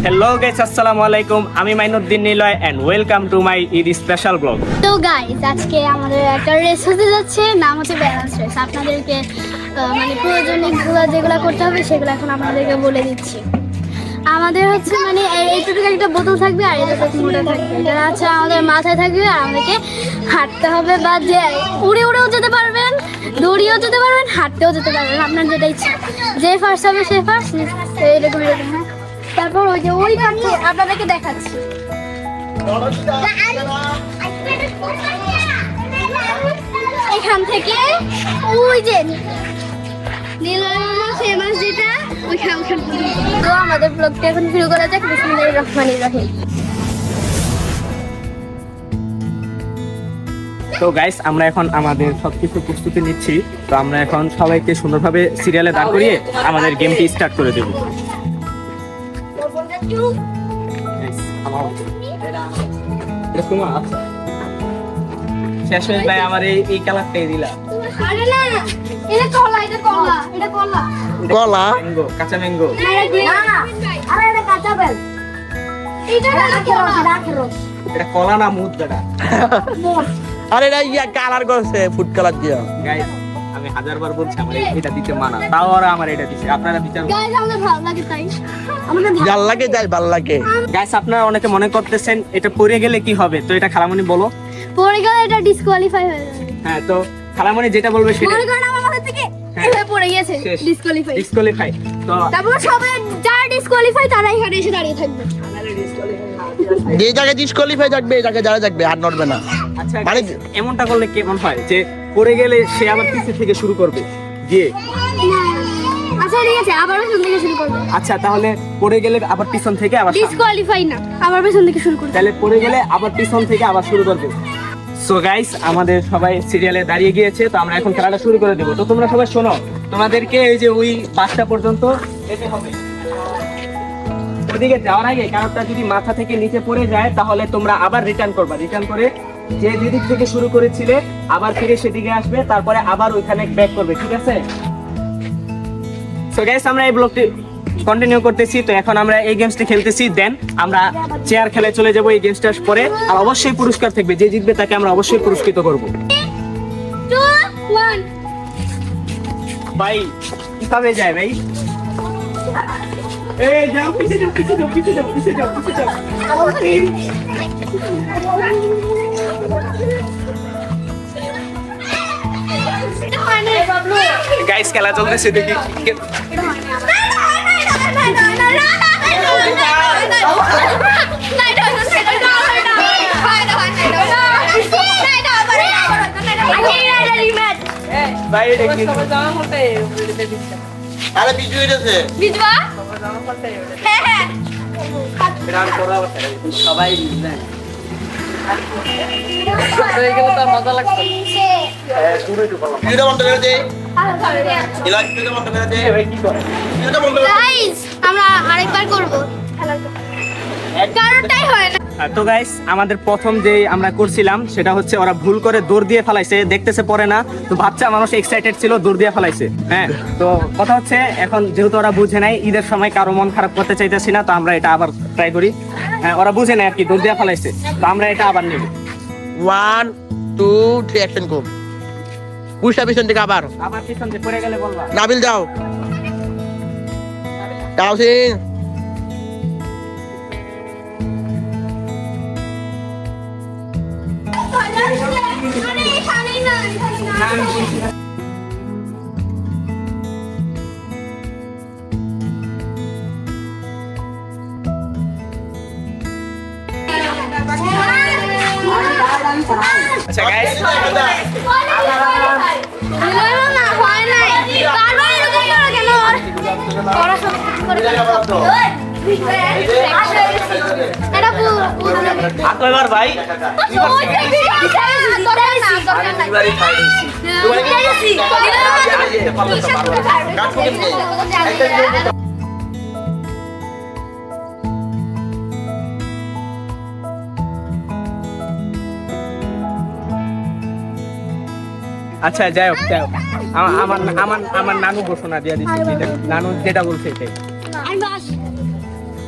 Hello guys, আসসালামু আলাইকুম। আমি Mainuddin Niloy and welcome to my Eid special blog. তো গাইস, আজকে আমাদের একটা রেস হতে যাচ্ছে, নাম হচ্ছে ব্যালেন্স রেস। আপনাদেরকে মানে প্রয়োজনীয় যেগুলো করতে হবে সেগুলো এখন আপনাদেরকে বলে দিচ্ছি। আমাদের হচ্ছে মানে এইটুকু একটা বোতল থাকবে আর এটা মোটা থাকবে, এটা হচ্ছে আমাদের মাথায় থাকবে আর আমাদেরকে হাঁটতে হবে, বা যে উড়েও যেতে পারবেন, দৌড়িয়েও যেতে পারবেন, হাঁটতেও যেতে পারবেন, আপনার যেটা ইচ্ছা। যে ফার্স্ট হবে সে ফার্স্ট, এরকম এরকম। হ্যাঁ, তারপর ওই যে ওই কাছে আপনাদেরকে দেখাচ্ছি। এখান থেকে ওই যে ফেমাস যেটা ওইখান। তো আমাদের ব্লগটা এখন শুরু করা যাক। বিসমিল্লাহির রহমানির রহিম। তো গাইস, আমরা এখন আমাদের সবকিছু প্রস্তুতি নিচ্ছি। তো আমরা এখন সবাইকে সুন্দরভাবে সিরিয়ালে দাঁড় করিয়ে আমাদের গেমটি স্টার্ট করে দেব। শেষ হয়ে ভাই আমার এই কালারটাই দিলা। আরে না, এটা কলা, এটা কলা, এটা কলা। কলা ম্যাঙ্গো, কাঁচা ম্যাঙ্গো। না, আরে এটা কাঁচা বেল। এটা এটা কলা না মুদ বেটা। আরে এটা ইয়া কালার করছে ফুড কালার দিয়া। গাইস, আমি হাজারবার বলছি আমার এটা দিতে মানা, তাও ওরা আমার এটা দিছে। আপনারা বিচার করুন। গাইস, আমাদের ভালো লাগে তাই আমাদের ভাল লাগে যাই ভাল লাগে। গাইস, আপনারা অনেকে মনে করতেছেন এটা পড়ে গেলে কি হবে, তো এটা খালামণি বলো। পড়ে গেলে এটা ডিসকোয়ালিফাই হয়ে যাবে। হ্যাঁ, তো খালামণি যেটা বলবে সেটা। মনে করেন আমার মাথা থেকে এভাবে পড়ে গেছে, ডিসকোয়ালিফাই। ডিসকোয়ালিফাই। তো তারপর সবাই যারা ডিসকোয়ালিফাই তারা এখানে এসে দাঁড়িয়ে থাকবে। যে জায়গায় ডিসকোয়ালিফাই থাকবে এই জায়গায় যারা থাকবে আর নড়বে না। আচ্ছা, মানে এমনটা করলে কেমন হয় যে পড়ে গেলে সে আবার পিছন থেকে শুরু করবে গিয়ে? আচ্ছা ঠিক আছে, আবার পেছন থেকে শুরু করবে। আচ্ছা, তাহলে পড়ে গেলে আবার পিছন থেকে আবার সামনে। ডিসকোয়ালিফাই না, আবার পেছন থেকে শুরু করবে। তাহলে পড়ে গেলে আবার পিছন থেকে আবার শুরু করবে। সো গাইস, আমাদের সবাই সিরিয়ালে দাঁড়িয়ে গিয়েছে, তো আমরা এখন খেলাটা শুরু করে দেব। তো তোমরা সবাই শোনো, তোমাদেরকে এই যে ওই বাসটা পর্যন্ত যেতে হবে। ওদিকে যাওয়ার আগে কারণটা যদি মাথা থেকে নিচে পড়ে যায় তাহলে তোমরা আবার রিটার্ন করবা। রিটার্ন করে যে যেদিক থেকে শুরু করেছিলে আবার ফিরে সেদিকে আসবে, তারপরে আবার ওইখানে ব্যাক করবে, ঠিক আছে? সো গাইস, আমরা এই ব্লগটি কন্টিনিউ করতেছি। তো এখন আমরা এই গেমসটি খেলতেছি, দেন আমরা চেয়ার খেলে চলে যাব এই গেমসটার পরে। আর অবশ্যই পুরস্কার থাকবে, যে জিতবে তাকে আমরা অবশ্যই পুরস্কৃত করব। 2 1 ভাই কিভাবে যায় ভাই? এই যাও, পিছে যাও, পিছে যাও, পিছে যাও, পিছে যাও, পিছে যাও। গাইস, খেলা চলতেছে, দেখি ভাই এটা কি? আরে বিজু হইছে বিজবা। হ্যাঁ হ্যাঁ, এটা আর করা হবে না। সবাই জানে। ভিডিওটা বন্ধ করে দে। ইলাজ ভিডিওটা বন্ধ করে দে। ভাই কি করে? ভিডিওটা বন্ধ করে দে। গাইস, আমরা আরেকবার করব। কারণটাই হয় না। তো গাইস, আমাদের প্রথম যে আমরা করছিলাম সেটা হচ্ছে ওরা ভুল করে দৌড় দিয়ে ফেলাইছে, দেখতেছে পরে না, তো বাচ্চা মানুষ এক্সাইটেড ছিল, দৌড় দিয়ে ফেলাইছে। হ্যাঁ, তো কথা হচ্ছে এখন যেহেতু ওরা বুঝে নাই, ঈদের সময় কারো মন খারাপ করতে চাইতেছি না, তো আমরা এটা আবার ট্রাই করি। হ্যাঁ, ওরা বুঝে নাই আর কি, দৌড় দিয়ে ফেলাইছে, তো আমরা এটা আবার নেব। 1 2 3 অ্যাকশন কর। পুষা পিছন থেকে আবার আবার পিছন দিয়ে পড়ে গেলে বলবা। নাবিল যাও তাওসিন আচ্ছা গাইস, এবার ভাই আচ্ছা যাই হোক, আমার আমার আমার নানু ঘোষণা দিয়ে দিচ্ছে, নানু যেটা বলছে এটাই।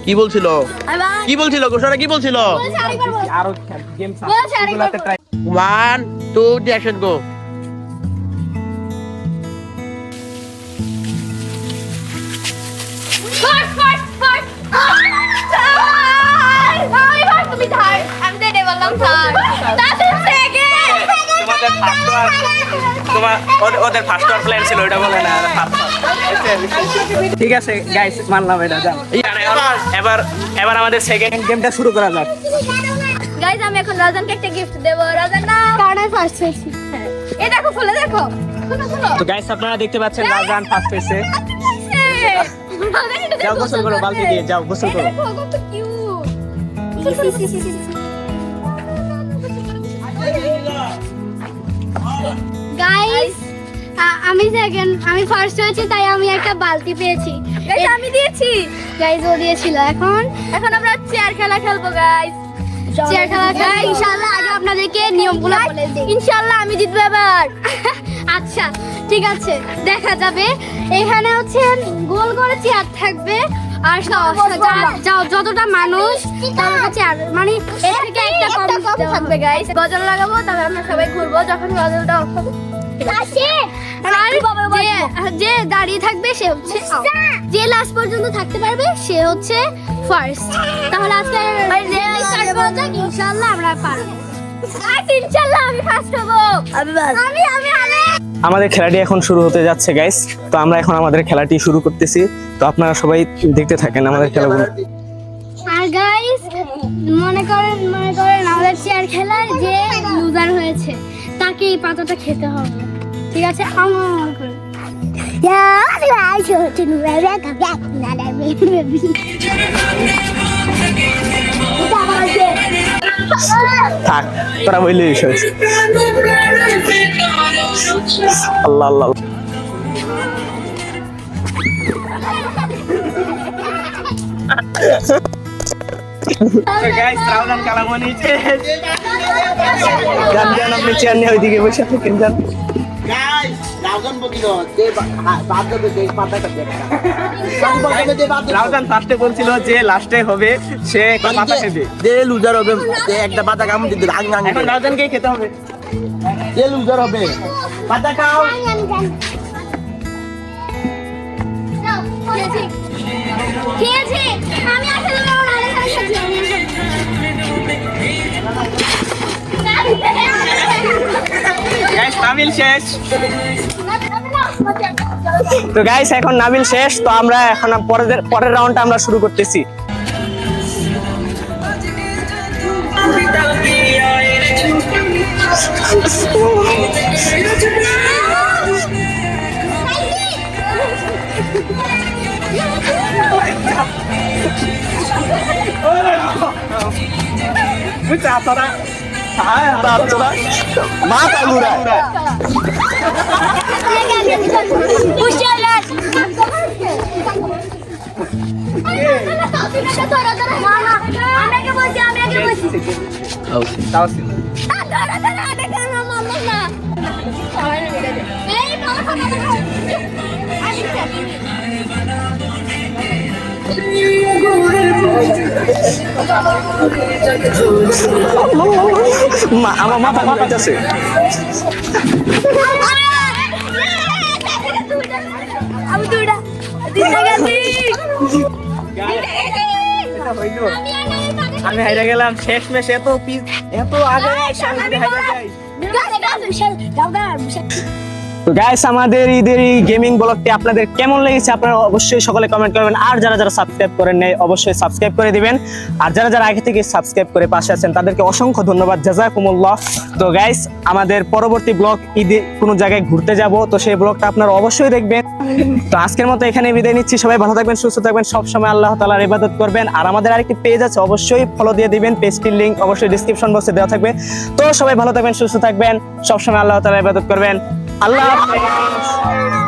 কি বলছিল কি বলছিল ঘোষণা কি বলছিল আরো গেম বলছে আরেকবার ট্রাই 1 2 অ্যাকশন গো তুমি থার আমি তো এটা বললাম থার তোমাদের ফার্স্ট ওদের ফার্স্ট ওয়ার প্ল্যান ছিল ওটা বলে না ঠিক আছে গাইস মানলাম এটা যাও এবার এবার আমাদের সেকেন্ড গেমটা শুরু করা যাক গাইস আমি এখন রাজানকে একটা গিফট দেব রাজান না কারণে ফার্স্ট হয়েছি এই দেখো খুলে দেখো শুনো শুনো তো গাইস আপনারা দেখতে পাচ্ছেন রাজান ফার্স্ট হয়েছে যাও গোসল করো বালতি দিয়ে যাও গোসল করো কত গাইস আমি ফার্স্ট হয়েছি তাই আমি একটা বালতি পেয়েছি গাইস আমি দিয়েছি গাইস ও দিয়েছিল এখন আমরা চেয়ার খেলা খেলবো গাইস চেয়ার খেলা খেলা ইনশাআল্লাহ আগে আপনাদেরকে নিয়মগুলো বলে দিই ইনশাআল্লাহ আমি জিতবো এবার আচ্ছা ঠিক আছে দেখা যাবে এখানে হচ্ছে গোল করে চেয়ার থাকবে আর যাও যতটা মানুষ ততটা চেয়ার মানে এর থেকে একটা কম থাকবে গাইস গজল লাগাবো তারপর আমরা সবাই ঘুরবো যখন গজলটা অফ হবে যে দাঁড়িয়ে থাকবে সে হচ্ছে যে লাস্ট পর্যন্ত থাকতে পারবে সে হচ্ছে ফার্স্ট তাহলে আজকে ইনশাআল্লাহ আমরা পারবো ইনশাআল্লাহ আমি ফার্স্ট হব আমি আমাদের খেলাটি এখন শুরু হতে যাচ্ছে গাইস তো আমরা এখন আমাদের খেলাটি শুরু করতেছি তো আপনারা সবাই দেখতে থাকেন আমাদের খেলাগুলো আর গাইস মনে করেন আমাদের চেয়ার খেলায় যে লুজার হয়েছে তাকে এই পাতাটা খেতে হবে ঠিক আছে আমার করে থাক তোরা বললে বিষয় আল্লাহ আল্লাহ গাইস রাউজান কালামো নিচে জান আপনি চেয়ার নিয়ে ওইদিকে বসে থাকেন জান গাইস রাউজান বকিল যে বাদ দেবে যে পাতাটা দেখো রাউজান ফার্স্টে বলছিল যে লাস্টে হবে সে পাতা খাবে যে লুজার হবে যে একটা পাতা কামড় দিতে আং এখন রাউজানকে খেতে হবে যে লুজার হবে পাতা খাও খেয়েছি আমি আসলে গাইস নাবিল শেষ তো গাইস এখন নাবিল শেষ তো আমরা এখন পরের রাউন্ডটা আমরা শুরু করতেছি বুঝা তোরা মাথা ঘুরা আমার মাথা ঘুরাইতেছে আমি দুইটা গেছি আমি হাইরা গেলাম শেষ মেশ এত আগে তো গাইস আমাদের ঈদের এই গেমিং ব্লগটি আপনাদের কেমন লেগেছে আপনারা অবশ্যই সকলে কমেন্ট করবেন আর যারা যারা সাবস্ক্রাইব করেন নাই অবশ্যই সাবস্ক্রাইব করে দিবেন আর যারা যারা আগে থেকে সাবস্ক্রাইব করে পাশে আছেন তাদেরকে অসংখ্য ধন্যবাদ জাযাকুমুল্লাহ তো গাইস আমাদের পরবর্তী ব্লগ ঈদে কোনো জায়গায় ঘুরতে যাব তো সেই ব্লগটা আপনারা অবশ্যই দেখবেন তো আজকের মতো এখানে বিদায় নিচ্ছি সবাই ভালো থাকবেন সুস্থ থাকবেন সব সময় আল্লাহ তাআলার ইবাদত করবেন আর আমাদের আরেকটি পেজ আছে অবশ্যই ফলো দিয়ে দিবেন পেজটির লিংক অবশ্যই ডেসক্রিপশন বক্সে দেওয়া থাকবে তো সবাই ভালো থাকবেন সুস্থ থাকবেন সব সময় আল্লাহ তাআলার ইবাদত করবেন আল্লাহ হাফেজ